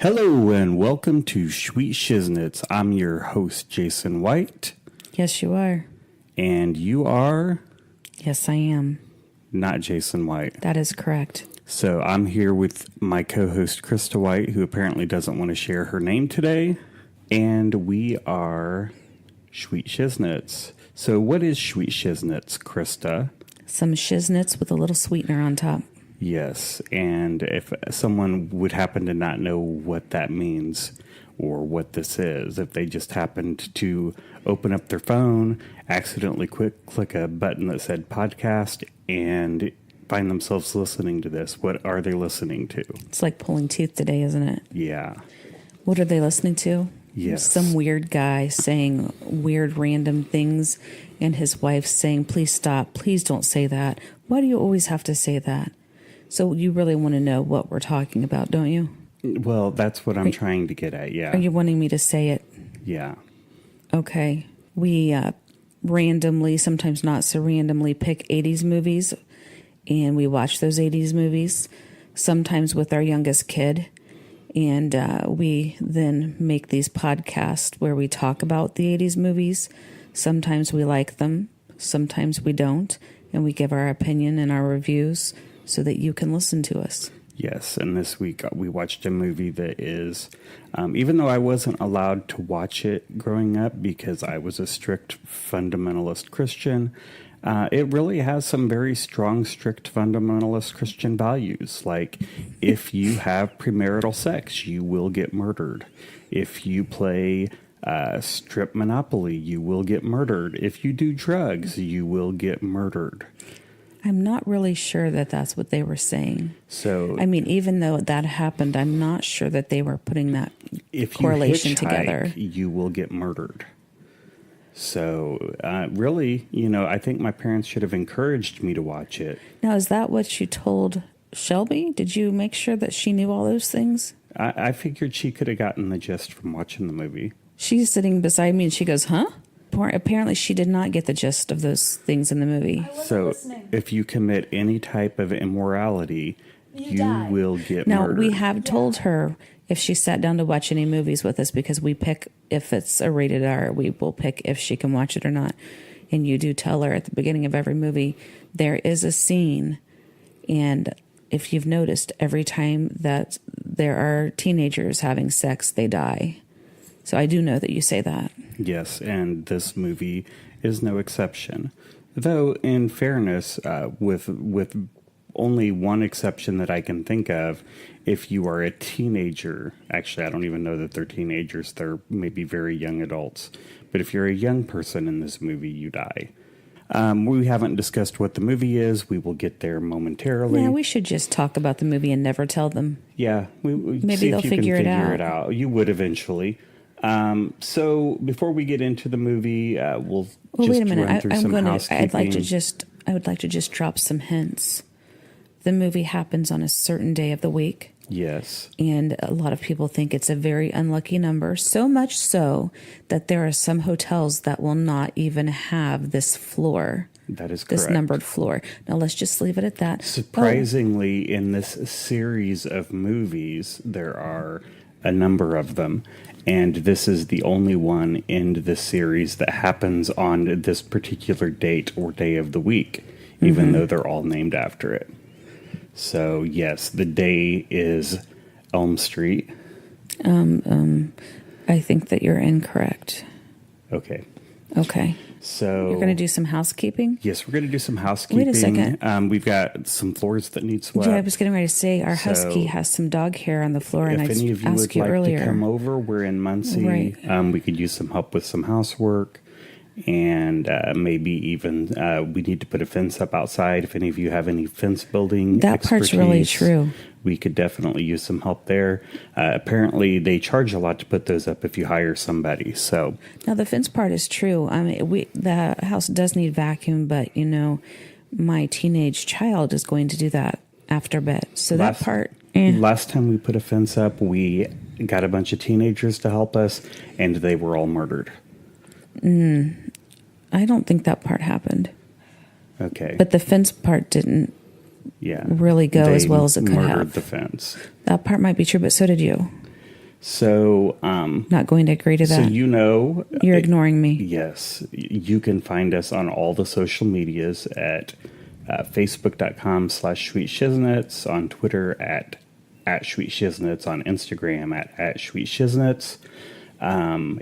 Hello and welcome to Schweet Shiznitz. I'm your host, Jason White. Yes, you are. And you are? Yes, I am. Not Jason White. That is correct. So I'm here with my co-host, Krista White, who apparently doesn't want to share her name today. And we are Schweet Shiznitz. So what is Schweet Shiznitz, Krista? Some shiznits with a little sweetener on top. Yes, and if someone would happen to not know what that means or what this is, if they just happened to open up their phone, accidentally click a button that said podcast, and find themselves listening to this, what are they listening to? It's like pulling teeth today, isn't it? Yeah. What are they listening to? Yes. Some weird guy saying weird random things, and his wife saying, please stop, please don't say that. Why do you always have to say that? So you really want to know what we're talking about, don't you? Well, that's what I'm trying to get at, yeah. Are you wanting me to say it? Yeah. Okay. We randomly, sometimes not so randomly, pick 80s movies, and we watch those 80s movies, sometimes with our youngest kid. And we then make these podcasts where we talk about the 80s movies. Sometimes we like them, sometimes we don't, and we give our opinion and our reviews so that you can listen to us. Yes, and this week we watched a movie that is, even though I wasn't allowed to watch it growing up because I was a strict fundamentalist Christian, it really has some very strong, strict fundamentalist Christian values. Like, if you have premarital sex, you will get murdered. If you play strip Monopoly, you will get murdered. If you do drugs, you will get murdered. I'm not really sure that that's what they were saying. So, I mean, even though that happened, I'm not sure that they were putting that correlation if you hitchhike, together. You will get murdered. So, really, I think my parents should have encouraged me to watch it. Now, is that what you told Shelby? Did you make sure that she knew all those things? I figured she could have gotten the gist from watching the movie. She's sitting beside me and she goes, huh? Apparently, she did not get the gist of those things in the movie. So, if you commit any type of immorality, you will get murdered. Now, we have told her if she sat down to watch any movies with us, because we pick if it's a rated R, we will pick if she can watch it or not. And you do tell her at the beginning of every movie, there is a scene. And if you've noticed, every time that there are teenagers having sex, they die. So I do know that you say that. Yes, and this movie is no exception. Though, in fairness, with only one exception that I can think of, if you are a teenager, actually I don't even know that they're teenagers, they're maybe very young adults, but if you're a young person in this movie, you die. We haven't discussed what the movie is. We will get there momentarily. Yeah, we should just talk about the movie and never tell them. Yeah, we maybe see they'll if you figure can it figure it out. out. You would eventually. So before we get into the movie, we'll just wait a minute. run through some housekeeping. I would like to just drop some hints. The movie happens on a certain day of the week. Yes. And a lot of people think it's a very unlucky number, so much so that there are some hotels that will not even have this floor. That is correct. This numbered floor. Now, let's just leave it at that. Surprisingly, in this series of movies, there are a number of them. And this is the only one in the series that happens on this particular date or day of the week, even though they're all named after it. So, yes, the day is Elm Street. I think that you're incorrect. Okay. So You're going to do some housekeeping? Yes, we're going to do some housekeeping. Wait a second. We've got some floors that need swept. Yeah, I was getting ready to say our husky has some dog hair on the floor, and I if any of you asked would you like earlier. to come over, we're in Muncie. Right. We could use some help with some housework, and maybe even we need to put a fence up outside. If any of you have any fence building that part's really true. We could definitely use some help there. Apparently, they charge a lot to put those up if you hire somebody. So now the fence part is true. I mean, the house does need vacuum, but my teenage child is going to do that after bed. So that part. Last time we put a fence up, we got a bunch of teenagers to help us, and they were all murdered. I don't think that part happened. Okay. But the fence part didn't really go as well as it could have. The fence. That part might be true, but so did you. So, Not going to agree to that. so you know, You're ignoring me. yes, you can find us on all the social medias at facebook.com/Schweet Shiznitz, on Twitter at Schweet Shiznitz, on Instagram at Schweet Shiznitz.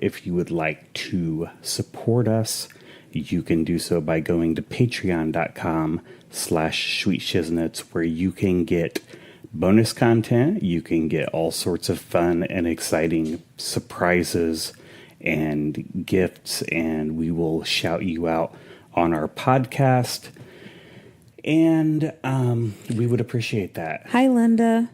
If you would like to support us, you can do so by going to patreon.com/Schweet Shiznitz, where you can get bonus content. You can get all sorts of fun and exciting surprises and gifts, and we will shout you out on our podcast. And we would appreciate that. Hi, Linda.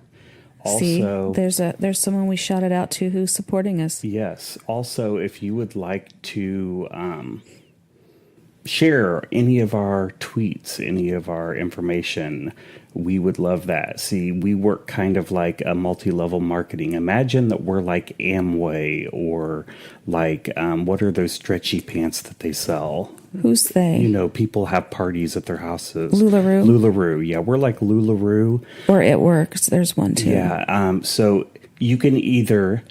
Also, See, there's someone we shouted out to who's supporting us. yes. Also, if you would like to share any of our tweets, any of our information, we would love that. See, we work kind of like a multi-level marketing. Imagine that we're like Amway, or like, what are those stretchy pants that they sell? Who's they? You know, people have parties at their houses. LuLaRoe? LuLaRoe, yeah. We're like LuLaRoe. Or it works. There's one too. Yeah, so you can either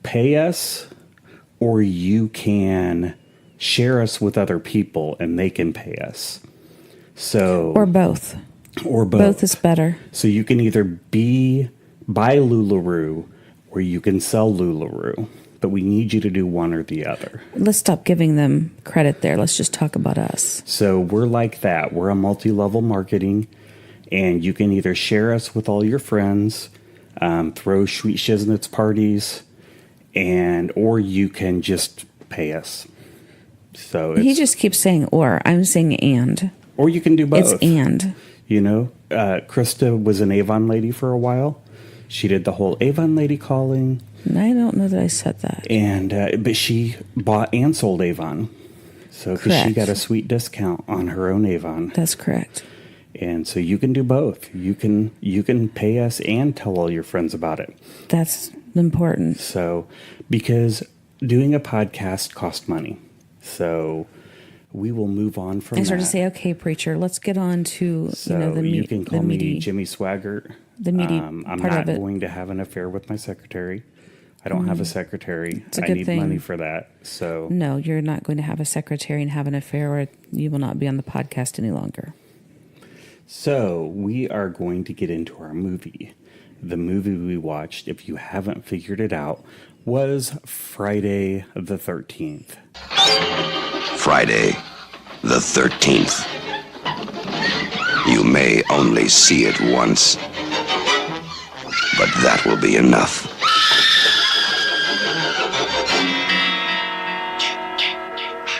pay us, or you can share us with other people and they can pay us. So Or both. Or both. Both is better. So you can either buy LuLaRoe, or you can sell LuLaRoe. But we need you to do one or the other. Let's stop giving them credit there. Let's just talk about us. So we're like that. We're a multi-level marketing, and you can either share us with all your friends, throw Schweet Shiznitz parties, or you can just pay us. So He just keeps saying or. I'm saying and. or you can do both. It's and. You know, Krista was an Avon lady for a while. She did the whole Avon lady calling. I don't know that I said that. And but she bought and sold Avon, so because she got a sweet discount on her own Avon. That's correct. And so you can do both. You can pay us and tell all your friends about it. That's important. So because doing a podcast costs money, so we will move on from. I started that. to say, "Okay, preacher, let's get on to So the you can call me Jimmy Swaggart. The meaty I'm part not of it. going to have an affair with my secretary. I don't have a secretary. It's a I good need thing. money for that. So No, you're not going to have a secretary and have an affair, or you will not be on the podcast any longer. So we are going to get into our movie. The movie we watched, if you haven't figured it out, was Friday the 13th. Friday the 13th. You may only see it once, but that will be enough.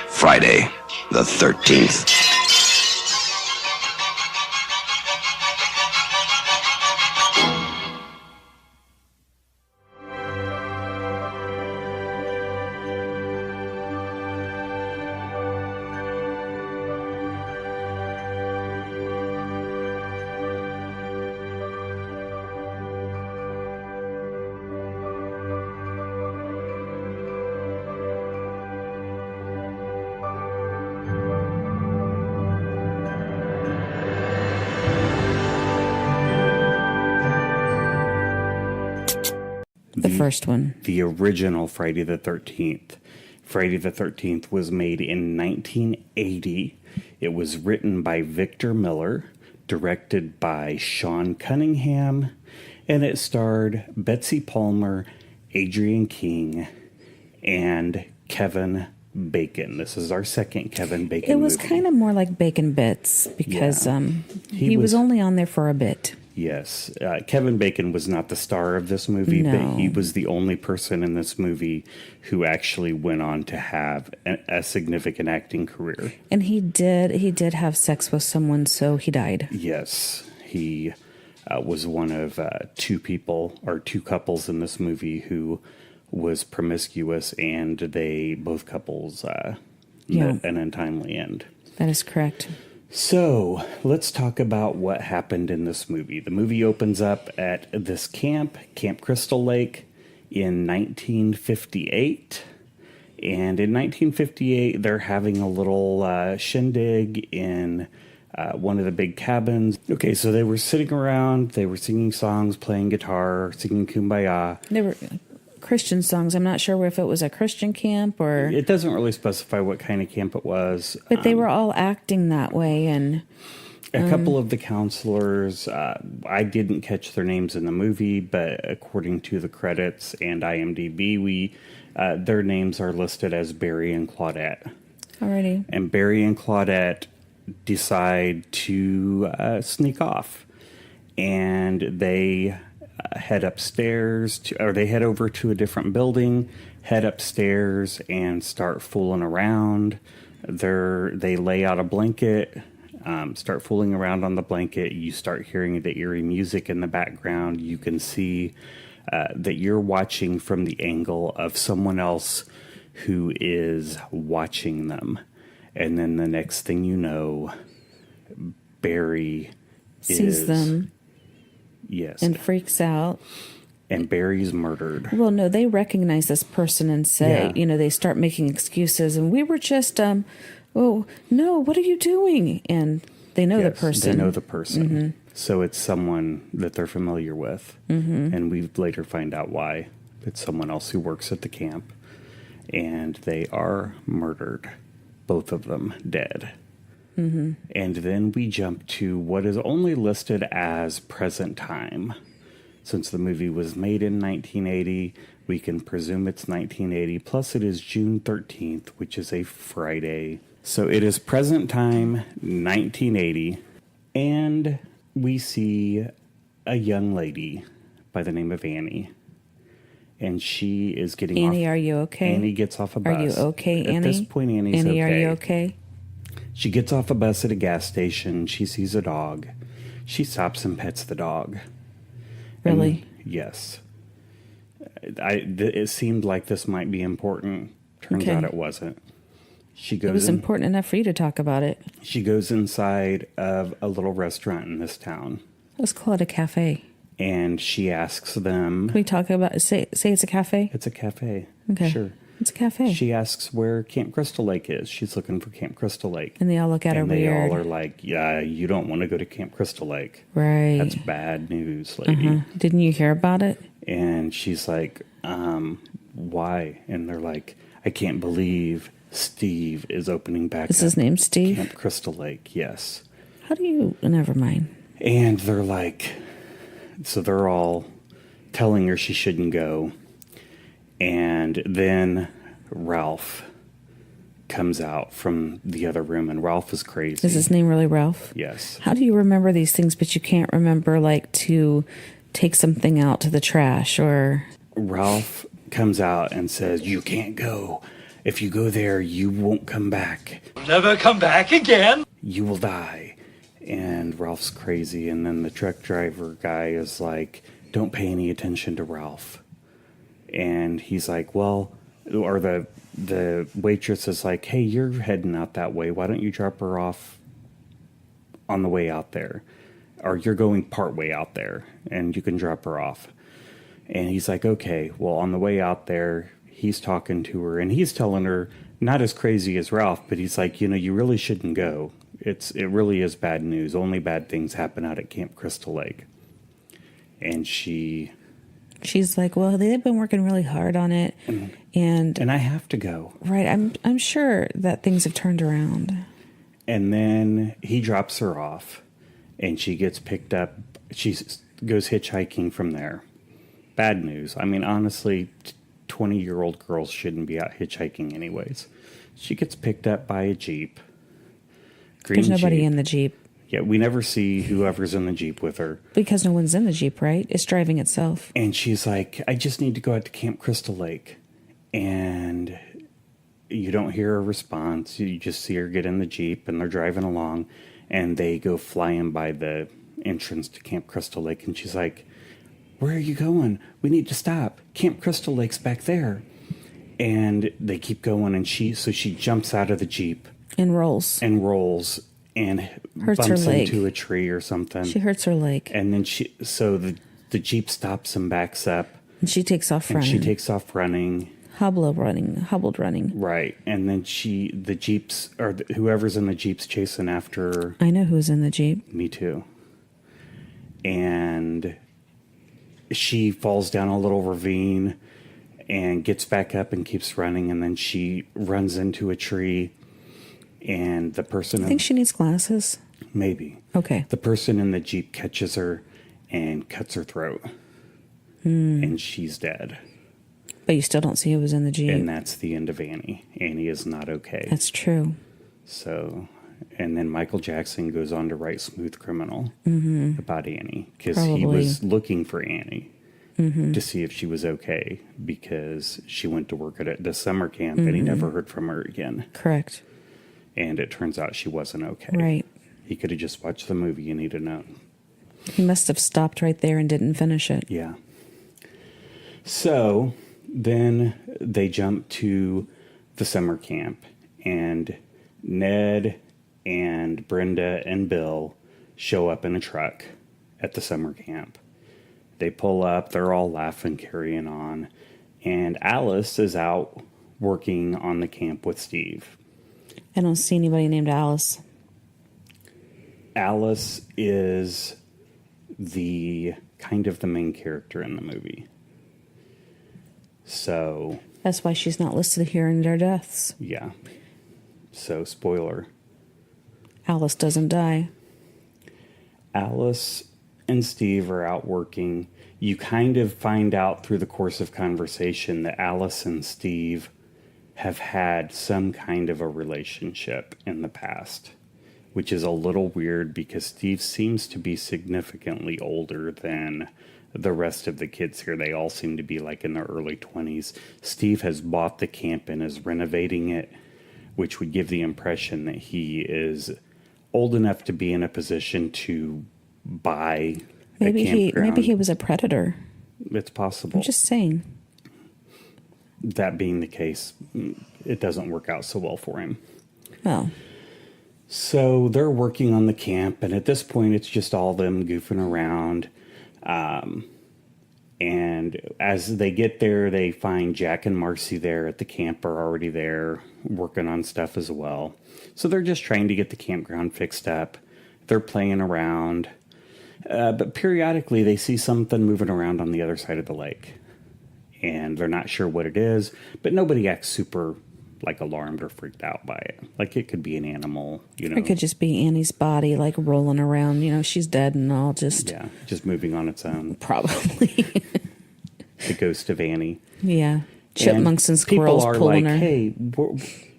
Friday the 13th. The first one. The original Friday the 13th. Friday the 13th was made in 1980. It was written by Victor Miller, directed by Sean Cunningham, and it starred Betsy Palmer, Adrienne King, and Kevin Bacon. This is our second Kevin Bacon It was movie. kind of more like Bacon Bits because Yeah. he was only on there for a bit. Yes. Kevin Bacon was not the star of this movie, No. but he was the only person in this movie who actually went on to have a significant acting career. And he did have sex with someone, so he died. Yes. He was one of two couples in this movie who was promiscuous, and both couples met an untimely end. That is correct. So let's talk about what happened in this movie. The movie opens up at this Camp Crystal Lake, in 1958. And in 1958, they're having a little shindig in one of the big cabins. Okay, so they were sitting around, they were singing songs, playing guitar, singing Kumbaya. They were Christian songs. I'm not sure if it was a Christian camp or... It doesn't really specify what kind of camp it was. But they were all acting that way, and... A couple of the counselors, I didn't catch their names in the movie, but according to the credits and IMDb, their names are listed as Barry and Claudette. Alrighty. And Barry and Claudette decide to sneak off. And they head upstairs, or they head over to a different building, head upstairs, and start fooling around. They lay out a blanket, start fooling around on the blanket. You start hearing the eerie music in the background. You can see that you're watching from the angle of someone else who is watching them. And then the next thing you know, Barry sees them. Yes. And freaks out. And Barry's murdered. Well, no, they recognize this person and say, they start making excuses. And we were just, oh, no, what are you doing? And they know the person. They know the person. Mm-hmm. So it's someone that they're familiar with. Mm-hmm. And we later find out why. It's someone else who works at the camp. And they are murdered. Both of them dead. Mm-hmm. And then we jump to what is only listed as present time. Since the movie was made in 1980, we can presume it's 1980. Plus, it is June 13th, which is a Friday. So it is present time, 1980. And we see a young lady by the name of Annie. And she is getting off. Annie, are you okay? Annie gets off a bus. Are you okay, Annie? At this point, Annie's okay. Annie, are you okay? She gets off a bus at a gas station. She sees a dog. She stops and pets the dog. Really? And, yes. It seemed like this might be important. Turns out it wasn't. It was important enough for you to talk about it. She goes inside of a little restaurant in this town. Let's call it a cafe. And she asks them... Can we talk about... Say it's a cafe? It's a cafe. Okay. Sure. It's a cafe. She asks where Camp Crystal Lake is. She's looking for Camp Crystal Lake. And they all look at her weird. And they all are like, yeah, you don't want to go to Camp Crystal Lake. Right. That's bad news, lady. Uh-huh. Didn't you hear about it? And she's like, why? And they're like, I can't believe Steve is opening back Is his name Steve? Camp Crystal Lake, yes. How do you... Never mind. And they're like... So they're all telling her she shouldn't go. And then Ralph comes out from the other room, and Ralph is crazy. Is his name really Ralph? Yes. How do you remember these things, but you can't remember, like, to take something out to the trash or... Ralph comes out and says, you can't go. If you go there, you won't come back. Never come back again. You will die. And Ralph's crazy, and then the truck driver guy is like, don't pay any attention to Ralph. And he's like, well, or the waitress is like, hey, you're heading out that way. Why don't you drop her off on the way out there? Or you're going part way out there, and you can drop her off. And he's like, okay, well, on the way out there, he's talking to her, and he's telling her, not as crazy as Ralph, but he's like, you really shouldn't go. It really is bad news. Only bad things happen out at Camp Crystal Lake. And she's like, well, they've been working really hard on it, and I have to go. Right, I'm sure that things have turned around. And then he drops her off, and she gets picked up. She goes hitchhiking from there. Bad news. I mean, honestly, 20-year-old girls shouldn't be out hitchhiking anyways. She gets picked up by a Jeep. There's nobody Jeep. In the Jeep. Yeah, we never see whoever's in the Jeep with her. Because no one's in the Jeep, right? It's driving itself. And she's like, I just need to go out to Camp Crystal Lake. And you don't hear a response. You just see her get in the Jeep, and they're driving along. And they go flying by the entrance to Camp Crystal Lake. And she's like, where are you going? We need to stop. Camp Crystal Lake's back there. And they keep going, and she jumps out of the Jeep. And rolls. And hurts bumps her leg. into a tree or something. She hurts her leg. And then the Jeep stops and backs up. And she takes off running. Hobbled running. Right. And then whoever's in the Jeep's chasing after her. I know who's in the Jeep. Me too. And she falls down a little ravine, and gets back up and keeps running, and then she runs into a tree, and the person... I think she needs glasses. Maybe. Okay. The person in the Jeep catches her and cuts her throat. And she's dead. But you still don't see who was in the Jeep. And that's the end of Annie. Annie is not okay. That's true. So, and then Michael Jackson goes on to write Smooth Criminal about Annie, because he was looking for Annie to see if she was okay, because she went to work at the summer camp and he never heard from her again. Correct. And it turns out she wasn't okay. Right. He could have just watched the movie and he'd have known. He must have stopped right there and didn't finish it. Yeah. So then they jump to the summer camp, and Ned and Brenda and Bill show up in a truck at the summer camp. They pull up, they're all laughing, carrying on, and Alice is out working on the camp with Steve. I don't see anybody named Alice. Alice is the kind of the main character in the movie. So... That's why she's not listed here in their deaths. Yeah. So, spoiler. Alice doesn't die. Alice and Steve are out working. You kind of find out through the course of conversation that Alice and Steve have had some kind of a relationship in the past, which is a little weird because Steve seems to be significantly older than the rest of the kids here. They all seem to be like in their early 20s. Steve has bought the camp and is renovating it, which would give the impression that he is old enough to be in a position to buy a campground. Maybe he was a predator. It's possible. I'm just saying. That being the case, it doesn't work out so well for him. Oh. So they're working on the camp, and at this point it's just all them goofing around. And as they get there, they find Jack and Marcy there at the camp, are already there working on stuff as well. So they're just trying to get the campground fixed up. They're playing around. But periodically they see something moving around on the other side of the lake. And they're not sure what it is, but nobody acts super like alarmed or freaked out by it. Like it could be an animal, you know. It could just be Annie's body like rolling around, you know, she's dead and all just... Yeah, just moving on its own. Probably. The ghost of Annie. Yeah. Chipmunks and squirrels people are pulling like, her. Hey,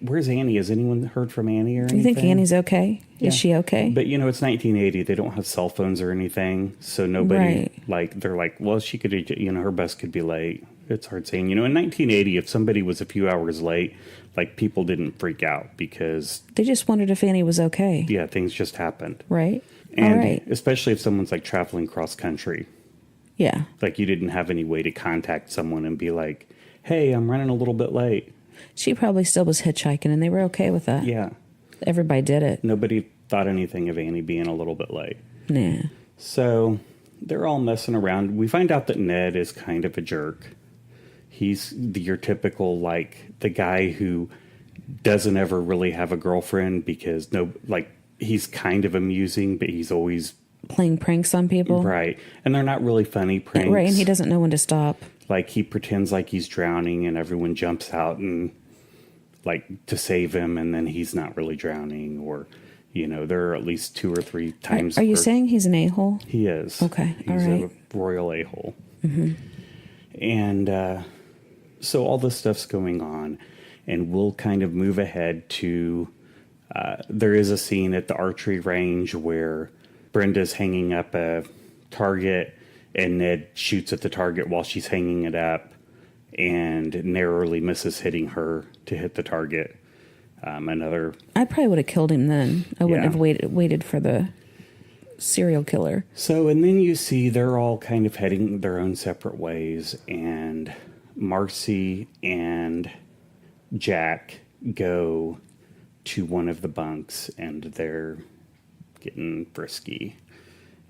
where's Annie? Has anyone heard from Annie or anything? You think Annie's okay? Yeah. Is she okay? But, you know, it's 1980. They don't have cell phones or anything. So nobody, they're like, well, she could, you know, her bus could be late. It's hard saying. You know, in 1980, if somebody was a few hours late, like, people didn't freak out because... They just wondered if Annie was okay. Yeah, things just happened. Right. And all right. especially if someone's, like, traveling cross-country. Yeah. Like, you didn't have any way to contact someone and be like, hey, I'm running a little bit late. She probably still was hitchhiking, and they were okay with that. Yeah. Everybody did it. Nobody thought anything of Annie being a little bit late. Nah. So they're all messing around. We find out that Ned is kind of a jerk. He's your typical, like, the guy who doesn't ever really have a girlfriend because, he's kind of amusing, but he's always... Playing pranks on people. Right. And they're not really funny pranks. Right, and he doesn't know when to stop. Like, he pretends like he's drowning and everyone jumps out and, like, to save him, and then he's not really drowning. Or, you know, there are at least 2 or 3 times... Are you saying he's an a-hole? He is. Okay, he's all right. a royal a-hole. Mm-hmm. And so all this stuff's going on, and we'll kind of move ahead to... there is a scene at the archery range where Brenda's hanging up a target, and Ned shoots at the target while she's hanging it up and narrowly misses hitting her to hit the target. I probably would have killed him then. I wouldn't have waited for the serial killer. So, and then you see they're all kind of heading their own separate ways, and Marcy and Jack go to one of the bunks, and they're getting frisky.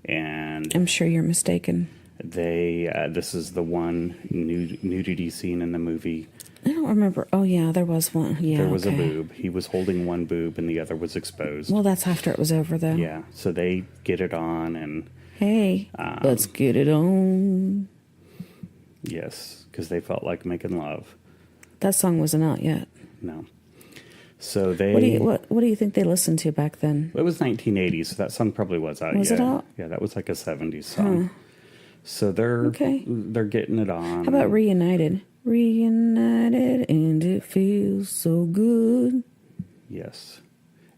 And I'm sure you're mistaken. This is the one nudity scene in the movie. I don't remember. Oh, yeah, there was one. Yeah, there was a boob. He was holding one boob and the other was exposed. Well, that's after it was over, though. Yeah, so they get it on and... Hey, let's get it on. Yes, because they felt like making love. That song wasn't out yet. No. So they... What do you think they listened to back then? It was 1980, so that song probably was out. Was it out? Yeah, that was like a 70s song. So they're getting it on. How about Reunited? Reunited and it feels so good. Yes.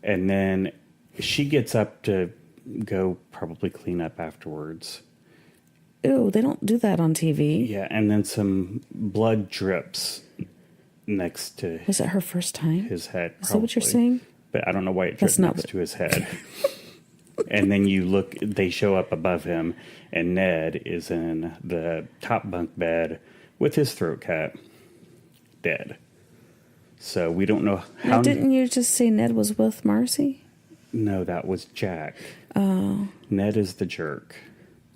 And then she gets up to go probably clean up afterwards. Ew, they don't do that on TV. Yeah, and then some blood drips next to Was it her first time? his head. Is that what you're probably. saying? But I don't know why it That's dripped not next to his head. And then you look, they show up above him, and Ned is in the top bunk bed with his throat cut, dead. So we don't know how... Now, didn't you just say Ned was with Marcy? No, that was Jack. Oh. Ned is the jerk.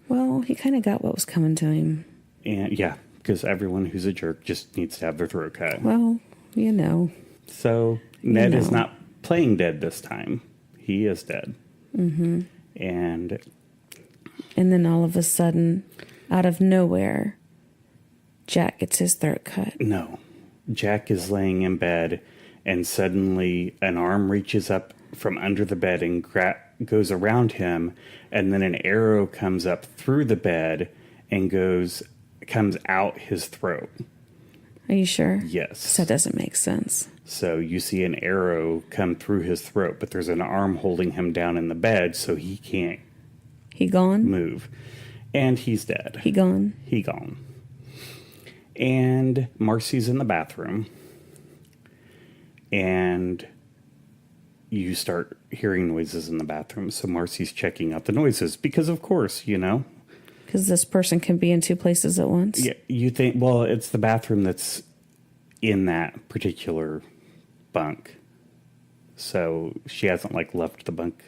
Well, he kind of got what was coming to him. And yeah, because everyone who's a jerk just needs to have their throat cut. Well, you know. So Ned is not playing dead this time. He is dead. Mm-hmm. And then all of a sudden, out of nowhere, Jack gets his throat cut. no, Jack is laying in bed, and suddenly an arm reaches up from under the bed and goes around him, and then an arrow comes up through the bed and comes out his throat. Are you sure? Yes. That doesn't make sense. So you see an arrow come through his throat, but there's an arm holding him down in the bed, so he can't He gone? move. And he's dead. He gone? He gone. And Marcy's in the bathroom. And you start hearing noises in the bathroom. So Marcy's checking out the noises because, of course, you know. Because this person can be in two places at once? Yeah, you think, well, it's the bathroom that's in that particular bunk. So she hasn't, like, left the bunk.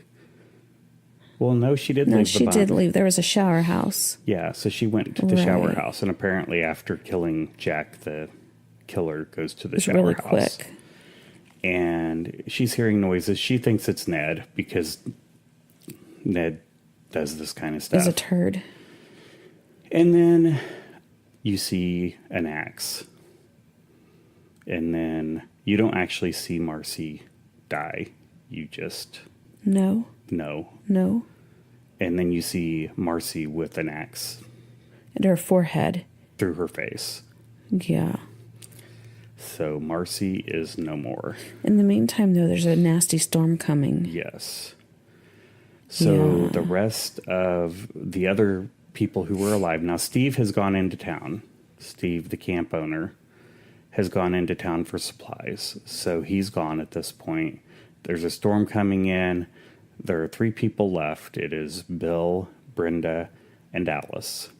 Well, no, she did leave the bunk. No, she did leave. There was a shower house. Yeah, so she went to the shower Right. house. And apparently after killing Jack, the killer goes to the It's shower really house. quick. And she's hearing noises. She thinks it's Ned because Ned does this kind of stuff. Is a turd. And then you see an axe. And then you don't actually see Marcy die. You just No. know. No. And then you see Marcy with an axe And her forehead. through her face. Yeah. So Marcy is no more. In the meantime, though, there's a nasty storm coming. Yes. So Yeah. the rest of the other people who were alive. Now, Steve has gone into town. Steve, the camp owner, has gone into town for supplies. So he's gone at this point. There's a storm coming in. There are 3 people left. It is Bill, Brenda, and Alice.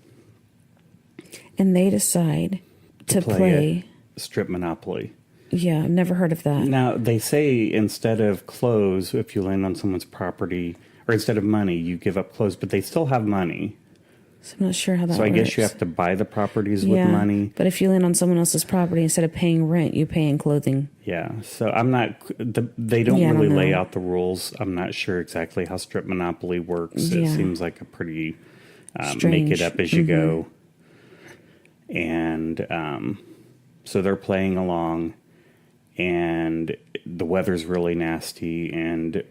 And they decide to play. Strip Monopoly. Yeah, I've never heard of that. Now, they say instead of clothes, if you land on someone's property, or instead of money, you give up clothes, but they still have money. So I'm not sure how that So I works. guess you have to buy the properties with money. But if you land on someone else's property, instead of paying rent, you pay in clothing. Yeah. So I'm not, they don't Yeah, I really don't lay know. out the rules. I'm not sure exactly how Strip Monopoly works. It Yeah. seems like a pretty make Strange. it up as you go. And so they're playing along, and the weather's really nasty. And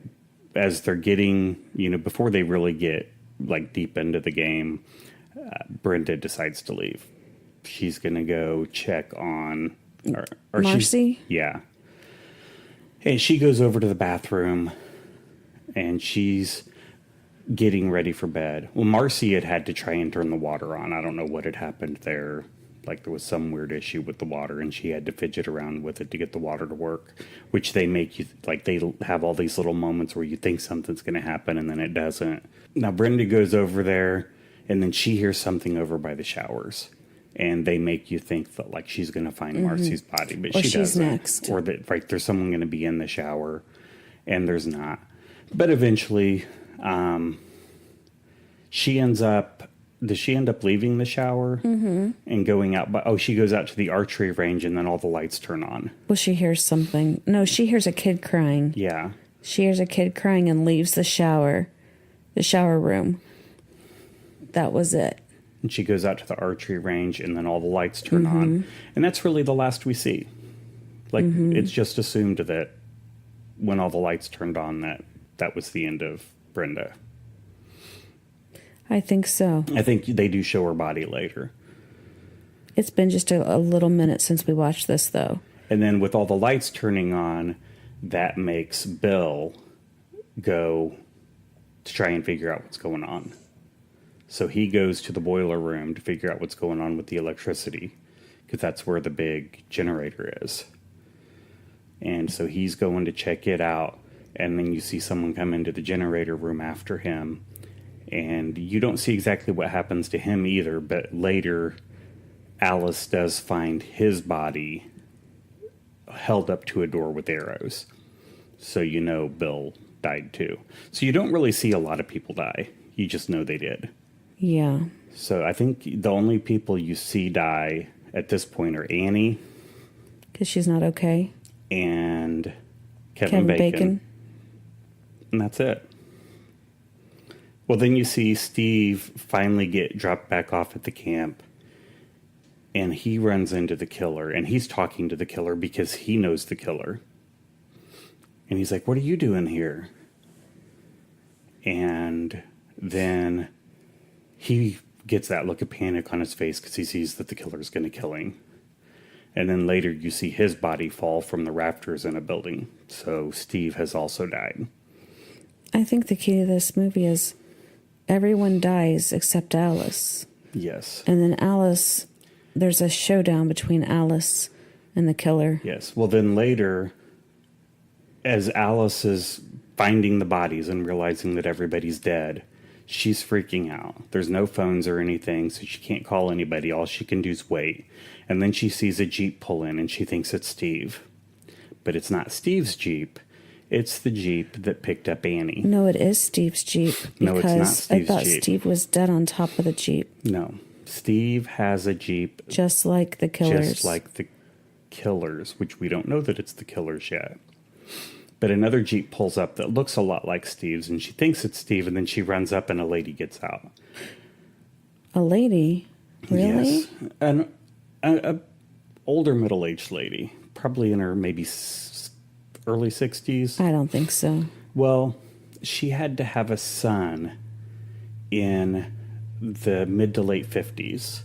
as they're getting, before they really get like deep into the game, Brenda decides to leave. She's going to go check on or Marcy? Yeah. And she goes over to the bathroom, and she's getting ready for bed. Well, Marcy had to try and turn the water on. I don't know what had happened there. Like there was some weird issue with the water, and she had to fidget around with it to get the water to work, which they make you, like they have all these little moments where you think something's going to happen and then it doesn't. Now, Brenda goes over there, and then she hears something over by the showers, and they make you think that like she's going to find Marcy's body, but Or she she's doesn't. next. Or that like there's someone going to be in the shower, and there's not. But eventually, she ends up. Does she end up leaving the shower and going out? But she goes out to the archery range, and then all the lights turn on. Well, she hears something. No, she hears a kid crying. Yeah. She hears a kid crying and leaves the shower room. That was it. and she goes out to the archery range, and then all the lights turn on. And that's really the last we see. Like, it's just assumed that when all the lights turned on, that was the end of Brenda. I think so. I think they do show her body later. It's been just a little minute since we watched this, though. And then with all the lights turning on, that makes Bill go to try and figure out what's going on. So he goes to the boiler room to figure out what's going on with the electricity, because that's where the big generator is. And so he's going to check it out, and then you see someone come into the generator room after him. And you don't see exactly what happens to him either, but later Alice does find his body held up to a door with arrows. So you know Bill died too. So you don't really see a lot of people die. You just know they did. Yeah. So I think the only people you see die at this point are Annie. Because she's not okay. And Kevin Bacon. And that's it. Well, then you see Steve finally get dropped back off at the camp. And he runs into the killer. And he's talking to the killer because he knows the killer. And he's like, "What are you doing here?" And then he gets that look of panic on his face because he sees that the killer's going to kill him. And then later you see his body fall from the rafters in a building. So Steve has also died. I think the key to this movie is everyone dies except Alice. Yes. And then Alice, there's a showdown between Alice and the killer. Yes. Well, then later, as Alice is finding the bodies and realizing that everybody's dead, she's freaking out. There's no phones or anything, so she can't call anybody. All she can do is wait. And then she sees a Jeep pull in, and she thinks it's Steve. But it's not Steve's Jeep. It's the Jeep that picked up Annie. No, it is Steve's Jeep. No, it's not Because Steve's I thought Jeep. Steve was dead on top of the Jeep. No. Steve has a Jeep. Just like the killers. Just like the killers, which we don't know that it's the killers yet. But another Jeep pulls up that looks a lot like Steve's, and she thinks it's Steve, and then she runs up, and a lady gets out. A lady? Really? Yes. A older middle-aged lady, probably in her maybe early 60s. I don't think so. Well, she had to have a son in the mid to late 50s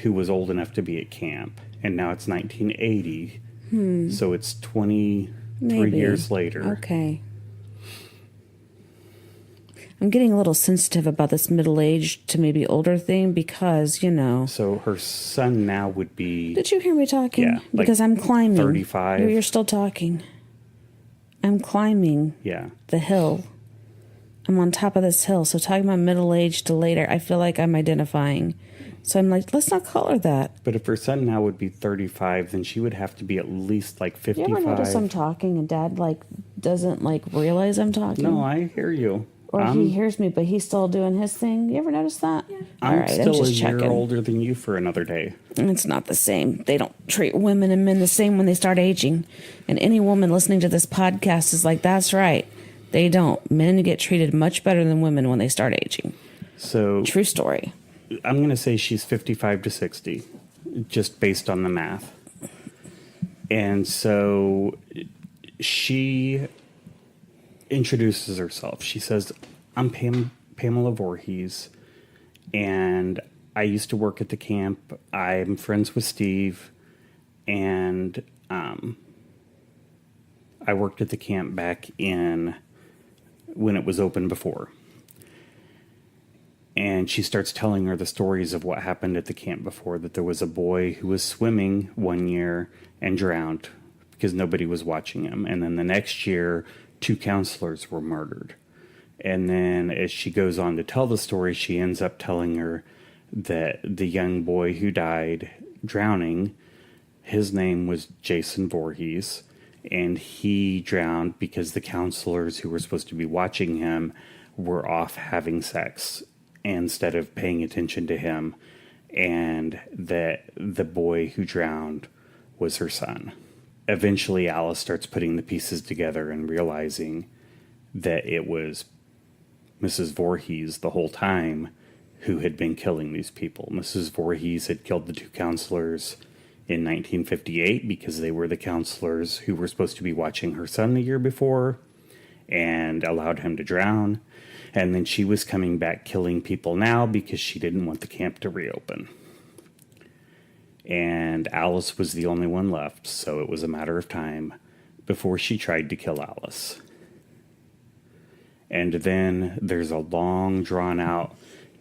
who was old enough to be at camp. And now it's 1980. So it's 23 Maybe. years later. Okay. I'm getting a little sensitive about this middle-aged to maybe older thing because, you know. So her son now would be... Did you hear me talking? Yeah, like because I'm climbing. 35. You're still talking. I'm climbing Yeah. the hill. I'm on top of this hill. So talking about middle-aged to later, I feel like I'm identifying. So I'm like, let's not call her that. But if her son now would be 35, then she would have to be at least like 55. You ever notice I'm talking and Dad like doesn't like realize I'm talking? No, I hear you. Or he hears me, but he's still doing his thing. You ever notice that? Yeah. I'm still a year older than you for another day. It's not the same. They don't treat women and men the same when they start aging. And any woman listening to this podcast is like, that's right. They don't. Men get treated much better than women when they start aging. So True story. I'm going to say she's 55 to 60, just based on the math. And so she introduces herself. She says, "I'm Pamela Voorhees, and I used to work at the camp. I'm friends with Steve, and I worked at the camp back in when it was open before." And she starts telling her the stories of what happened at the camp before, that there was a boy who was swimming one year and drowned because nobody was watching him. And then the next year, 2 counselors were murdered. And then as she goes on to tell the story, she ends up telling her that the young boy who died drowning, his name was Jason Voorhees, and he drowned because the counselors who were supposed to be watching him were off having sex instead of paying attention to him, and that the boy who drowned was her son. Eventually, Alice starts putting the pieces together and realizing that it was Mrs. Voorhees the whole time who had been killing these people. Mrs. Voorhees had killed the two counselors in 1958 because they were the counselors who were supposed to be watching her son the year before and allowed him to drown. And then she was coming back killing people now because she didn't want the camp to reopen. And Alice was the only one left, so it was a matter of time before she tried to kill Alice. And then there's a long, drawn-out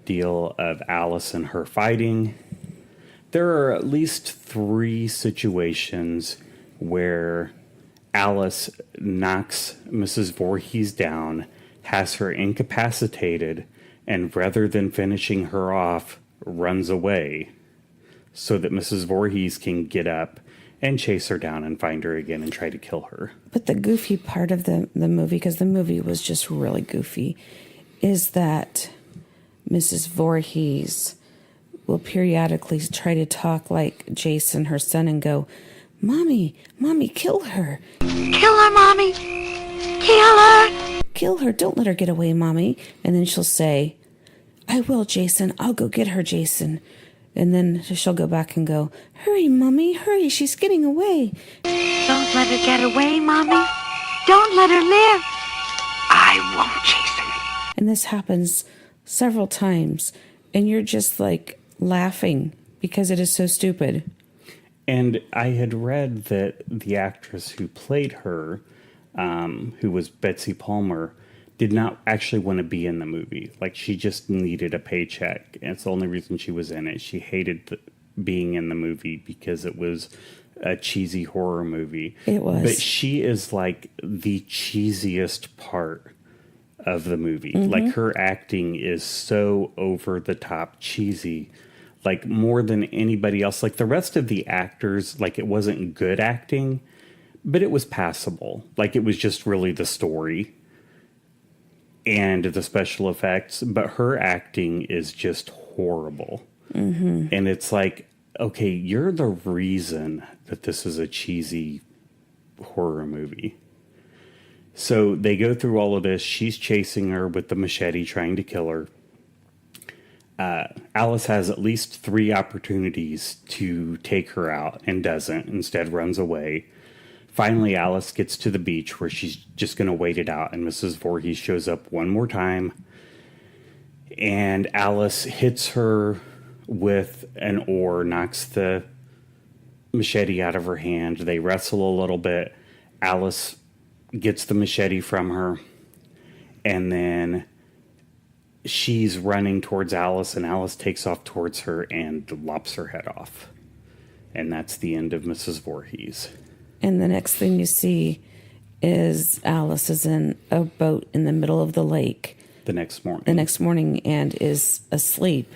deal of Alice and her fighting. There are at least 3 situations where Alice knocks Mrs. Voorhees down, has her incapacitated, and rather than finishing her off, runs away so that Mrs. Voorhees can get up and chase her down and find her again and try to kill her. But the goofy part of the movie, because the movie was just really goofy, is that Mrs. Voorhees will periodically try to talk like Jason, her son, and go, Mommy, kill her. Kill her, Mommy. Kill her. Kill her. Don't let her get away, Mommy. And then she'll say, I will, Jason. I'll go get her, Jason. And then she'll go back and go, hurry, Mommy, hurry. She's getting away. Don't let her get away, Mommy. Don't let her live. I won't, Jason. And this happens several times. And you're just like laughing because it is so stupid. And I had read that the actress who played her, who was Betsy Palmer, did not actually want to be in the movie. Like, she just needed a paycheck. And it's the only reason she was in it. She hated being in the movie because it was a cheesy horror movie. It was. But she is like the cheesiest part of the movie. Mm-hmm. Like, her acting is so over the top cheesy. Like, more than anybody else. Like, the rest of the actors, like, it wasn't good acting, but it was passable. Like, it was just really the story and the special effects, but her acting is just horrible. Mm-hmm. And it's like, okay, you're the reason that this is a cheesy horror movie. So they go through all of this. She's chasing her with the machete, trying to kill her. Alice has at least 3 opportunities to take her out and doesn't. Instead, runs away. Finally, Alice gets to the beach where she's just going to wait it out, and Mrs. Voorhees shows up one more time, and Alice hits her with an oar, knocks the machete out of her hand. They wrestle a little bit. Alice gets the machete from her, and then she's running towards Alice, and Alice takes off towards her and lops her head off. And that's the end of Mrs. Voorhees. And the next thing you see is Alice is in a boat in the middle of the lake. The next morning And is asleep.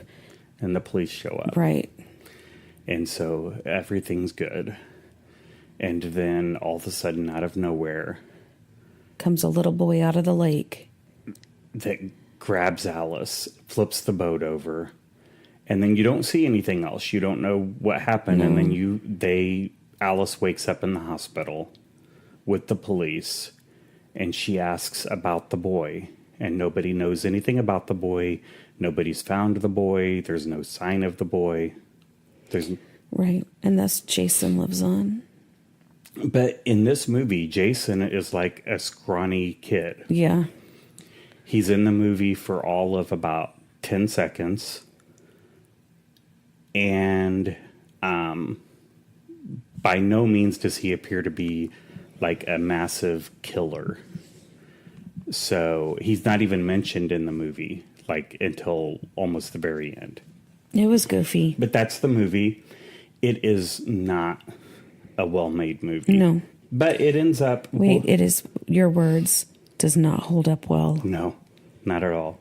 And the police show up. Right. And so everything's good. And then all of a sudden, out of nowhere, comes a little boy out of the lake that grabs Alice, flips the boat over, and then you don't see anything else. You don't know what happened. No. And then Alice wakes up in the hospital with the police, and she asks about the boy, and nobody knows anything about the boy. Nobody's found the boy. There's no sign of the boy. Right, and thus Jason lives on. But in this movie, Jason is like a scrawny kid. Yeah. He's in the movie for all of about 10 seconds. And by no means does he appear to be like a massive killer. So he's not even mentioned in the movie, like until almost the very end. It was goofy. But that's the movie. It is not a well-made movie. No. But it ends up... Wait, it is, your words, does not hold up well. No, not at all.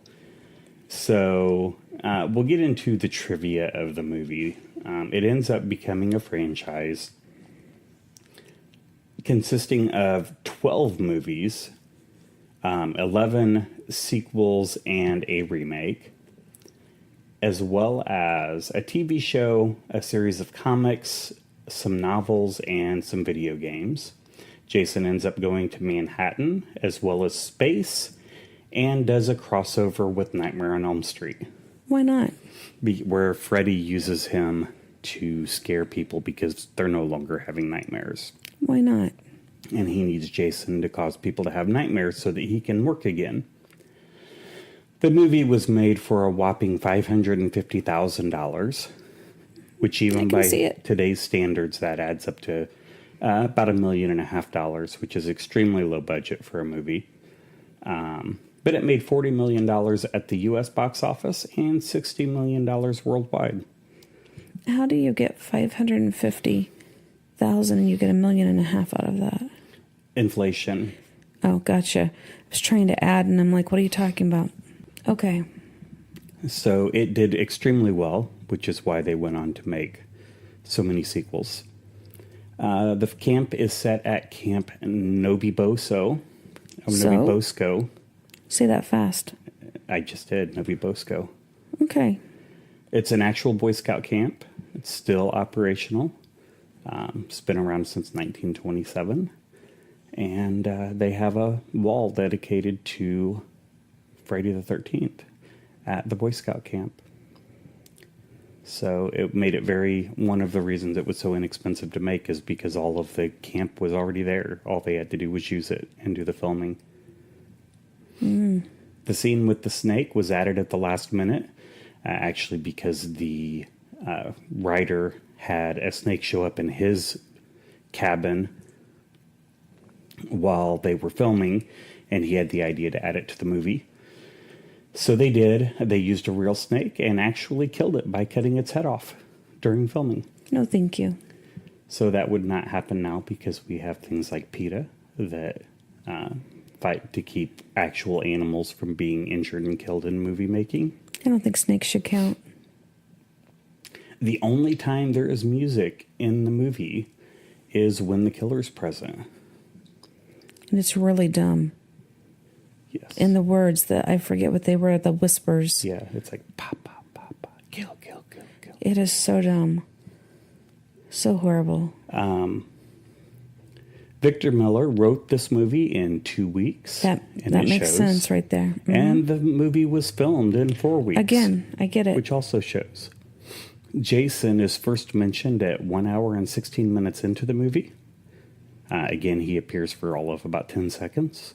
So we'll get into the trivia of the movie. It ends up becoming a franchise consisting of 12 movies, 11 sequels, and a remake, as well as a TV show, a series of comics, some novels, and some video games. Jason ends up going to Manhattan, as well as space, and does a crossover with Nightmare on Elm Street. Why not? Where Freddy uses him to scare people because they're no longer having nightmares. Why not? And he needs Jason to cause people to have nightmares so that he can work again. The movie was made for a whopping $550,000, which even by today's standards, that adds up to about $1.5 million, which is extremely low budget for a movie. But it made $40 million at the U.S. box office and $60 million worldwide. How do you get $550,000 and you get $1.5 million out of that? Inflation. Oh, gotcha. I was trying to add, and I'm like, what are you talking about? Okay. So it did extremely well, which is why they went on to make so many sequels. The camp is set at Camp Nobibosco. Nobibosco. Say that fast. I just did. Nobibosco. Okay. It's an actual Boy Scout camp. It's still operational. It's been around since 1927. And they have a wall dedicated to Friday the 13th at the Boy Scout camp. So it made it one of the reasons it was so inexpensive to make is because all of the camp was already there. All they had to do was use it and do the filming. Mm. The scene with the snake was added at the last minute, actually because the writer had a snake show up in his cabin while they were filming, and he had the idea to add it to the movie. So they did. They used a real snake and actually killed it by cutting its head off during filming. No, thank you. So that would not happen now because we have things like PETA that fight to keep actual animals from being injured and killed in movie making. I don't think snakes should count. The only time there is music in the movie is when the killer's present. And it's really dumb. Yes. In the words that I forget what they were, the whispers. Yeah, it's like pop, pop, pop, pop, kill, kill, kill, kill. It is so dumb. So horrible. Victor Miller wrote this movie in 2 weeks. That makes sense right there. Mm-hmm. And the movie was filmed in 4 weeks. Again, I get it. Which also shows. Jason is first mentioned at 1 hour and 16 minutes into the movie. Again, he appears for all of about 10 seconds.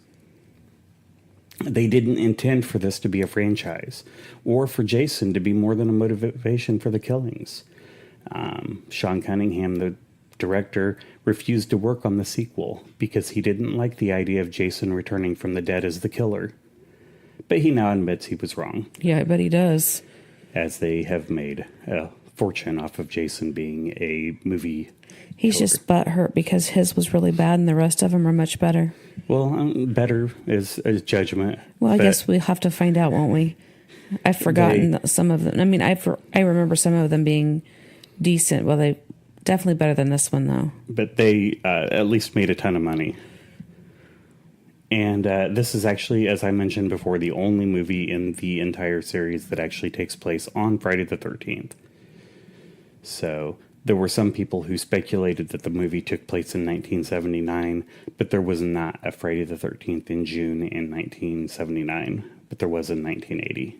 They didn't intend for this to be a franchise or for Jason to be more than a motivation for the killings. Sean Cunningham, the director, refused to work on the sequel because he didn't like the idea of Jason returning from the dead as the killer. But he now admits he was wrong. Yeah, I bet he does. As they have made a fortune off of Jason being a movie He's killer. just butthurt because his was really bad and the rest of them are much better. Well, better is judgment. Well, I guess we'll have to find out, won't we? I've forgotten some of them. I mean, I remember some of them being decent. Well, they definitely better than this one, though. But they at least made a ton of money. And this is actually, as I mentioned before, the only movie in the entire series that actually takes place on Friday the 13th. So there were some people who speculated that the movie took place in 1979, but there was not a Friday the 13th in June in 1979, but there was in 1980.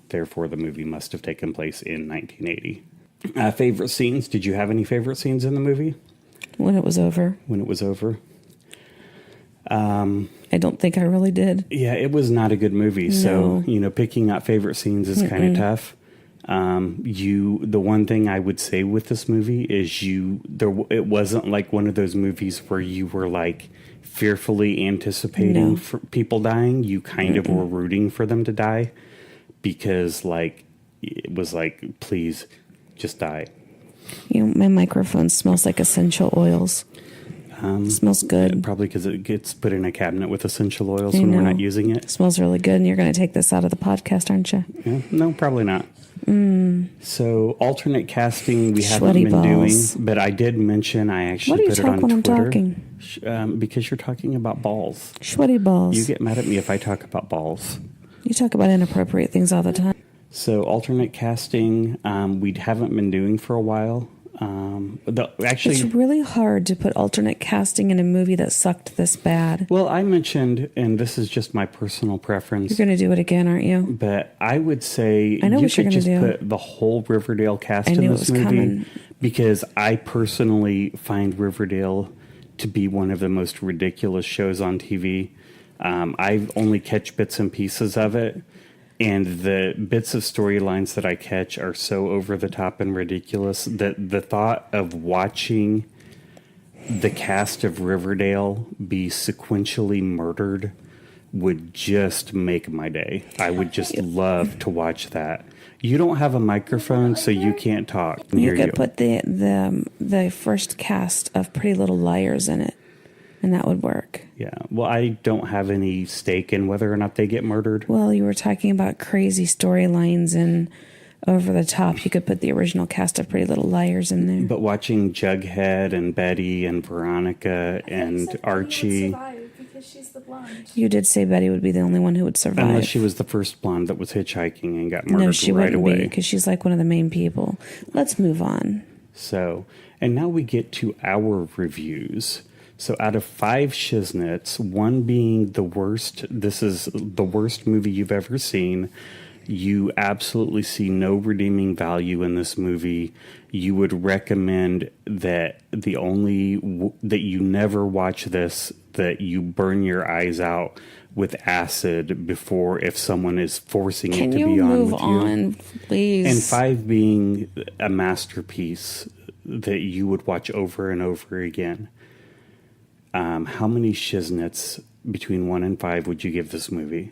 Therefore, the movie must have taken place in 1980. Favorite scenes? Did you have any favorite scenes in the movie? When it was over. When it was over? I don't think I really did. Yeah, it was not a good movie. No. So, picking out favorite scenes is kind of tough. The one thing I would say with this movie is it wasn't like one of those movies where you were like fearfully anticipating for people dying. You kind of were rooting for them to die because it was like, please just die. My microphone smells like essential oils. It smells good. Probably because it gets put in a cabinet with essential oils when we're not using it. It smells really good, and you're going to take this out of the podcast, aren't you? Yeah, no, probably not. So alternate casting we haven't been doing, but I did mention I actually put it on Twitter. What are you talking when I'm talking? Because you're talking about balls. Sweaty balls. You get mad at me if I talk about balls. You talk about inappropriate things all the time. So alternate casting we haven't been doing for a while. It's really hard to put alternate casting in a movie that sucked this bad. Well, I mentioned, and this is just my personal preference. You're going to do it again, aren't you? But I would say I know you what you're could gonna just do. put the whole Riverdale cast I in knew it this was movie coming. because I personally find Riverdale to be one of the most ridiculous shows on TV. I only catch bits and pieces of it. And the bits of storylines that I catch are so over the top and ridiculous that the thought of watching the cast of Riverdale be sequentially murdered would just make my day. I would just love to watch that. You don't have a microphone, so you can't talk. You could put the first cast of Pretty Little Liars in it, and that would work. Yeah. Well, I don't have any stake in whether or not they get murdered. Well, you were talking about crazy storylines and over the top. You could put the original cast of Pretty Little Liars in there. But watching Jughead and Betty and Veronica and Archie, because she's the blonde. You did say Betty would be the only one who would survive. unless she was the first blonde that was hitchhiking and got murdered No, she right wouldn't away. be because she's like one of the main people. Let's move on. So, and now we get to our reviews. So out of 5 Shiznitz, 1 being the worst, this is the worst movie you've ever seen. You absolutely see no redeeming value in this movie. You would recommend that that you never watch this, that you burn your eyes out with acid before if someone is forcing it to be on with you. Can you move on, please? And 5 being a masterpiece that you would watch over and over again. How many Shiznitz between 1 and 5 would you give this movie?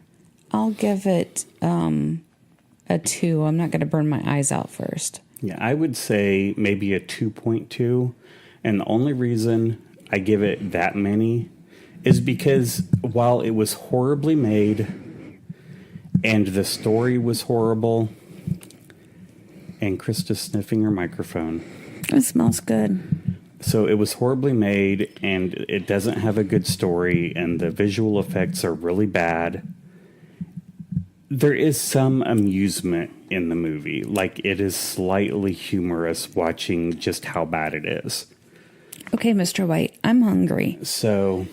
I'll give it a 2. I'm not going to burn my eyes out first. Yeah, I would say maybe a 2.2. And the only reason I give it that many is because while it was horribly made and the story was horrible, and Krista's sniffing her microphone. It smells good. So it was horribly made, and it doesn't have a good story, and the visual effects are really bad. There is some amusement in the movie. Like, it is slightly humorous watching just how bad it is. Okay, Mr. White, I'm hungry. So,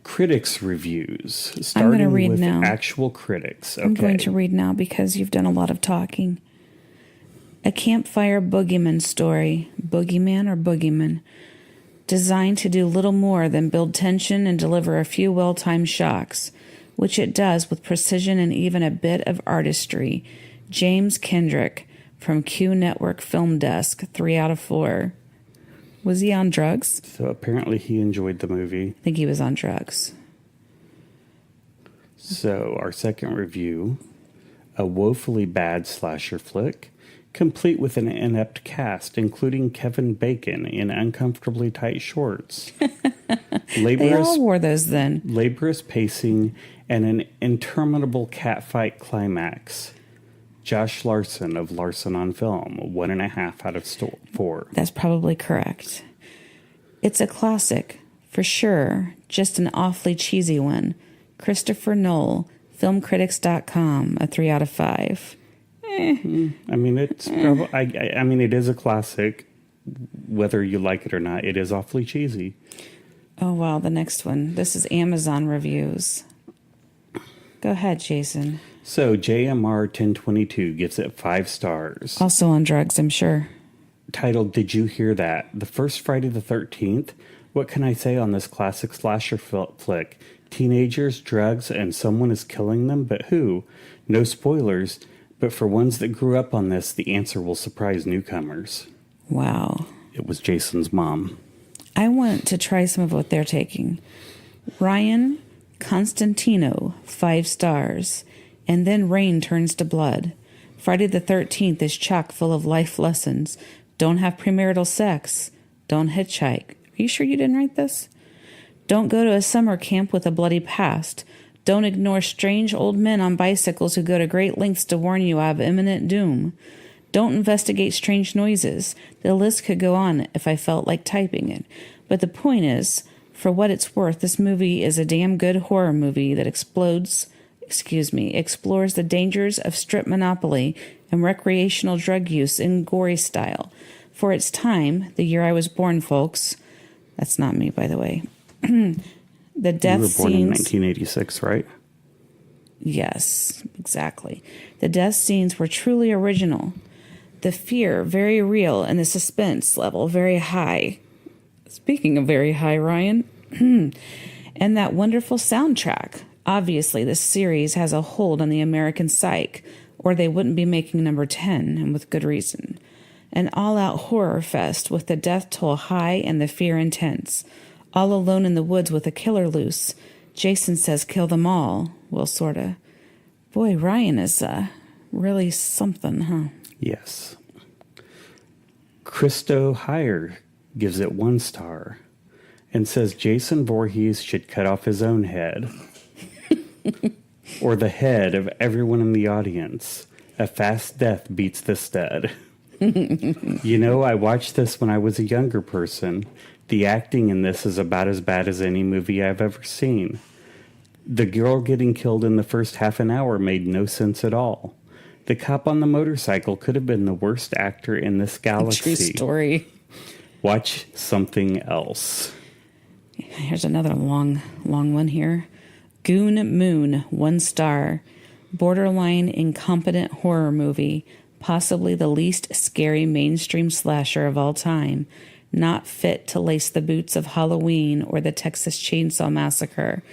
critics' reviews. I'm Starting going to read with now. actual critics. Okay. I'm going to read now because you've done a lot of talking. A campfire boogeyman story, boogeyman or boogeyman, designed to do little more than build tension and deliver a few well-timed shocks, which it does with precision and even a bit of artistry. James Kendrick from Q Network Film Desk, 3 out of 4. Was he on drugs? So apparently he enjoyed the movie. I think he was on drugs. So our second review, a woefully bad slasher flick, complete with an inept cast, including Kevin Bacon in uncomfortably tight shorts. They all wore those then. Laborious pacing and an interminable catfight climax. Josh Larson of Larson on Film, 1.5 out of 4. That's probably correct. It's a classic, for sure, just an awfully cheesy one. Christopher Knoll, filmcritics.com, a 3 out of 5. I mean, it's probably, I mean, it is a classic. Whether you like it or not, it is awfully cheesy. Oh, wow, the next one. This is Amazon reviews. Go ahead, Jason. So, JMR 1022 gives it 5 stars. Also on drugs, I'm sure. Titled, Did You Hear That? The first Friday the 13th? What can I say on this classic slasher flick? Teenagers, drugs, and someone is killing them, but who? No spoilers, but for ones that grew up on this, the answer will surprise newcomers. Wow. It was Jason's mom. I want to try some of what they're taking. Ryan Constantino, 5 stars. And then rain turns to blood. Friday the 13th is chock full of life lessons. Don't have premarital sex. Don't hitchhike. Are you sure you didn't write this? Don't go to a summer camp with a bloody past. Don't ignore strange old men on bicycles who go to great lengths to warn you of imminent doom. Don't investigate strange noises. The list could go on if I felt like typing it. But the point is, for what it's worth, this movie is a damn good horror movie that explores the dangers of strip monopoly and recreational drug use in gory style. For its time, the year I was born, folks, that's not me, by the way. The death You were born in scenes. 1986, right? Yes, exactly. The death scenes were truly original. The fear, very real, and the suspense level, very high. Speaking of very high, Ryan. And that wonderful soundtrack. Obviously, this series has a hold on the American psyche, or they wouldn't be making number 10, and with good reason. An all-out horror fest with the death toll high and the fear intense. All alone in the woods with a killer loose. Jason says kill them all. Well, sorta. Boy, Ryan is really something, huh? Yes. Krista Heyer gives it 1 star and says Jason Voorhees should cut off his own head. Or the head of everyone in the audience. A fast death beats the stud. You know, I watched this when I was a younger person. The acting in this is about as bad as any movie I've ever seen. The girl getting killed in the first half an hour made no sense at all. The cop on the motorcycle could have been the worst actor in this galaxy. True story. Watch something else. Here's another long one here. Goon Moon, 1 star. Borderline incompetent horror movie. Possibly the least scary mainstream slasher of all time. Not fit to lace the boots of Halloween or the Texas Chainsaw Massacre.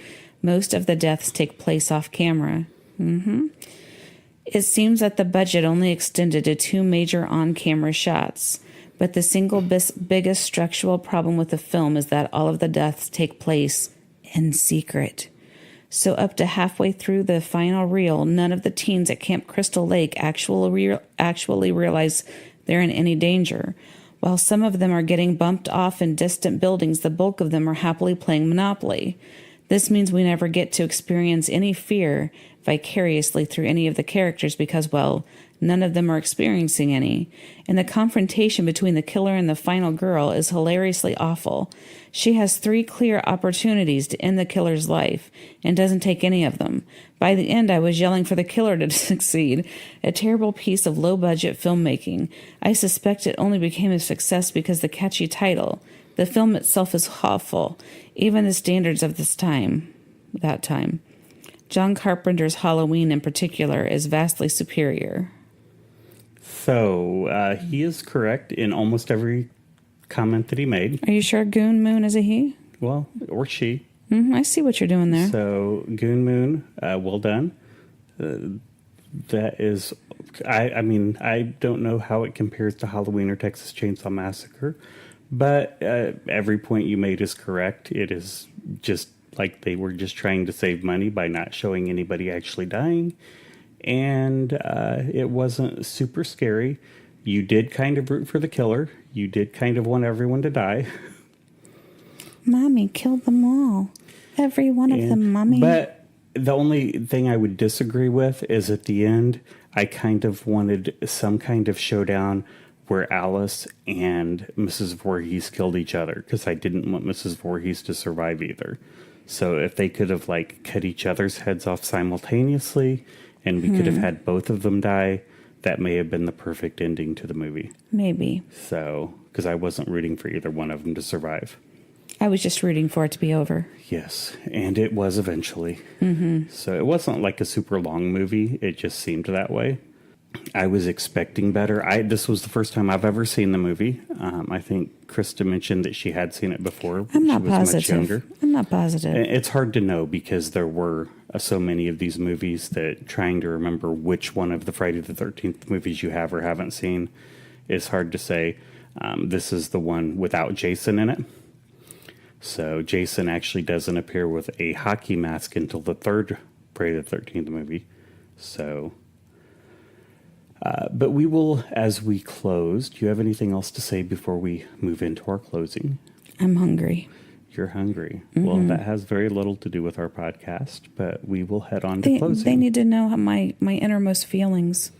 Most of the deaths take place off camera. It seems that the budget only extended to 2 major on-camera shots. But the single biggest structural problem with the film is that all of the deaths take place in secret. So up to halfway through the final reel, none of the teens at Camp Crystal Lake actually realize they're in any danger. While some of them are getting bumped off in distant buildings, the bulk of them are happily playing Monopoly. This means we never get to experience any fear vicariously through any of the characters because, well, none of them are experiencing any. And the confrontation between the killer and the final girl is hilariously awful. She has 3 clear opportunities to end the killer's life and doesn't take any of them. By the end, I was yelling for the killer to succeed. A terrible piece of low-budget filmmaking. I suspect it only became a success because the catchy title. The film itself is awful, even the standards of that time. John Carpenter's Halloween in particular is vastly superior. So, he is correct in almost every comment that he made. Are you sure Goon Moon is a he? Well, or she. I see what you're doing there. So, Goon Moon, well done. That is, I mean, I don't know how it compares to Halloween or Texas Chainsaw Massacre, but every point you made is correct. It is just like they were just trying to save money by not showing anybody actually dying. And it wasn't super scary. You did kind of root for the killer. You did kind of want everyone to die. Mommy killed them all. Every one of them, Mommy. But the only thing I would disagree with is at the end, I kind of wanted some kind of showdown where Alice and Mrs. Voorhees killed each other, because I didn't want Mrs. Voorhees to survive either. So if they could have like cut each other's heads off simultaneously and we could have had both of them die, that may have been the perfect ending to the movie. Maybe. So, because I wasn't rooting for either one of them to survive. I was just rooting for it to be over. Yes, and it was eventually. So it wasn't like a super long movie. It just seemed that way. I was expecting better. This was the first time I've ever seen the movie. I think Krista mentioned that she had seen it before. I'm not she was positive. much younger. I'm not positive. It's hard to know because there were so many of these movies that trying to remember which one of the Friday the 13th movies you have or haven't seen is hard to say. This is the one without Jason in it. So Jason actually doesn't appear with a hockey mask until the third Friday the 13th movie. So, but we will, as we close, do you have anything else to say before we move into our closing? I'm hungry. You're hungry. Well, that has very little to do with our podcast, but we will head on to closing. They need to know how my innermost feelings.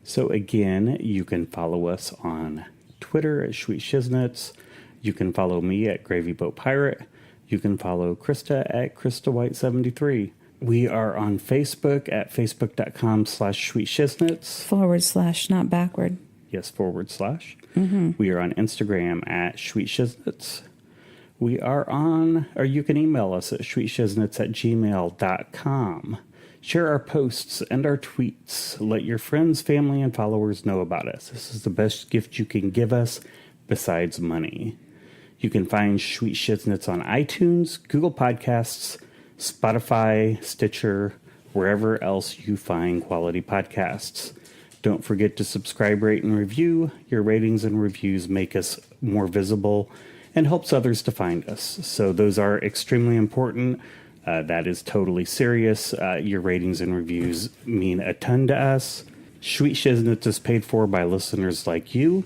So again, you can follow us on Twitter at Schweet Shiznitz. You can follow me at Gravy Boat Pirate. You can follow Krista at KristaWhite73. We are on Facebook at facebook.com/SweetShiznitz. / not backward. Yes, /. We are on Instagram at Schweet Shiznitz. We are on, or you can email us at schweetshiznitz@gmail.com. Share our posts and our tweets. Let your friends, family, and followers know about us. This is the best gift you can give us besides money. You can find Schweet Shiznitz on iTunes, Google Podcasts, Spotify, Stitcher, wherever else you find quality podcasts. Don't forget to subscribe, rate, and review. Your ratings and reviews make us more visible and helps others to find us. So those are extremely important. That is totally serious. Your ratings and reviews mean a ton to us. Schweet Shiznitz is paid for by listeners like you.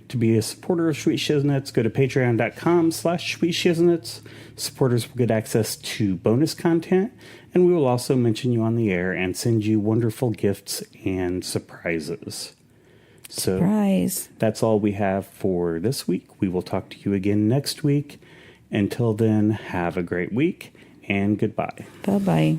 To be a supporter of Schweet Shiznitz, go to patreon.com/SchweetShiznitz. Supporters will get access to bonus content, and we will also mention you on the air and send you wonderful gifts and surprises. So Surprise. That's all we have for this week. We will talk to you again next week. Until then, have a great week and goodbye. Bye-bye.